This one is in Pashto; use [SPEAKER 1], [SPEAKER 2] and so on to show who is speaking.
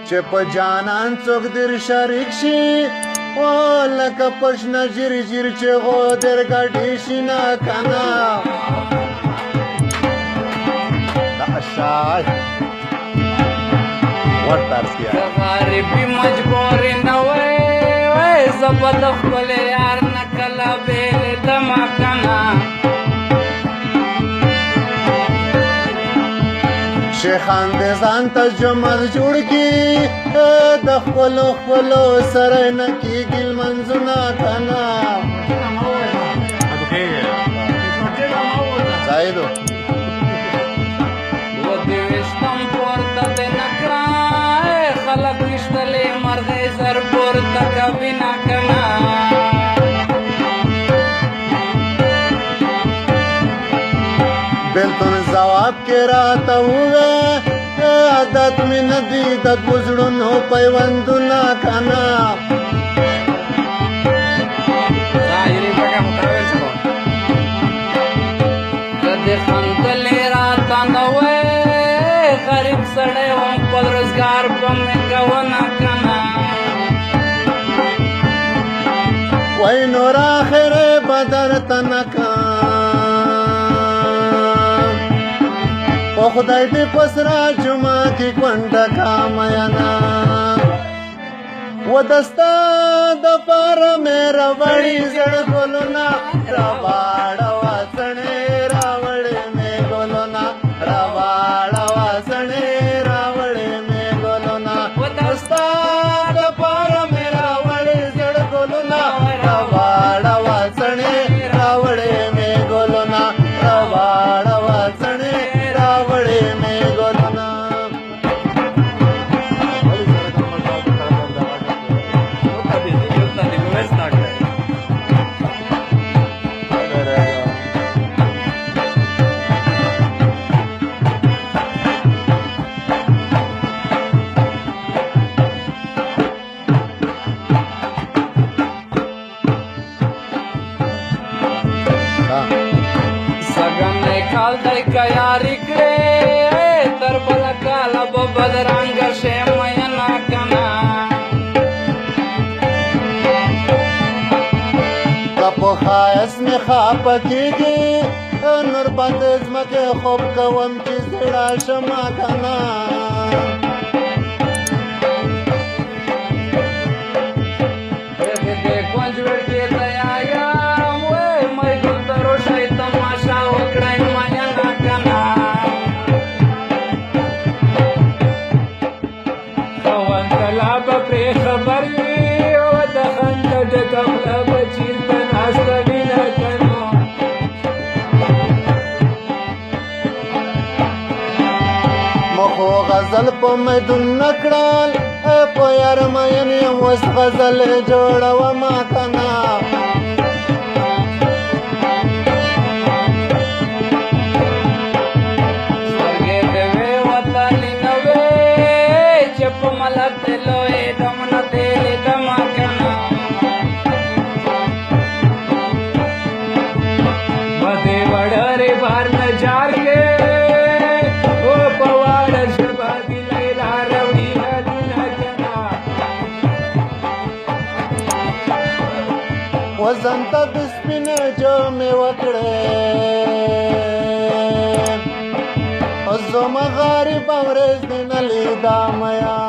[SPEAKER 1] چې په جانان څوک در شریک شي او لکه پشنه جیر جیر چې غو در ګډې شي نه کنه دا شای ورتارسیا
[SPEAKER 2] غریبی مجبور نه وای زبد خپل یار نه کلا بیل دما کنه
[SPEAKER 1] شیخان دې ځان ته جمل جوړ کی د خپلو خپلو سره نه کېږي لمنځونه کنه زاهدو
[SPEAKER 2] ودوشتم پورته دې نه کړه خلک ویشتلې مرغۍ زر پورته کوي نه کنه
[SPEAKER 1] بلتون جواب کې راته ووې عادت مې نه دي د دوو زړونو پیوندونه کنه
[SPEAKER 2] دې خندلې راته نه وې غریب سړی وم خپل روزګار به مې کوونه کنه
[SPEAKER 1] وای نور آخرې به درته نه او خدای دې پسرا جمعه کې کونډه کا مینا و دستا د پاره مې راوړي زړ ګلونه راواړه واسنې راوړې مې ګلونه راواړه واسنې راوړې مې ګلونه و دستا د پاره مې راوړي زړ ګلونه راواړه واسنې راوړې مې ګلونه راواړه واسنې
[SPEAKER 2] کال دای کیاری کړې تر بل کال به بدرنګ شې مینا کنه
[SPEAKER 1] په خایس مې خاپه کېږي نور باندې ځمکې خوب کوم چې زړه شمه کنه
[SPEAKER 2] دې کونج ورکې تیایم وای مې ګل ترو شای تماشا وکړای مینا کنه خوان کلا به پرې خبر وي او د خند د کمله بچیر په ناسته وینا کنه
[SPEAKER 1] مخو غزل په مدون نکړل په یار مین یم اوس غزل جوړومه کنه
[SPEAKER 2] سترګې دې وې وطنې نه وې چې په ملک دې لوی دمنه دې لیدمه کنه بدې وړرې بار نه جار کې او په واړه ژبه دې لیلا روړي هدونه کنه
[SPEAKER 1] وزن ته د سپینې جامې وکړې زما غریب ورځ دې نه لیدا میا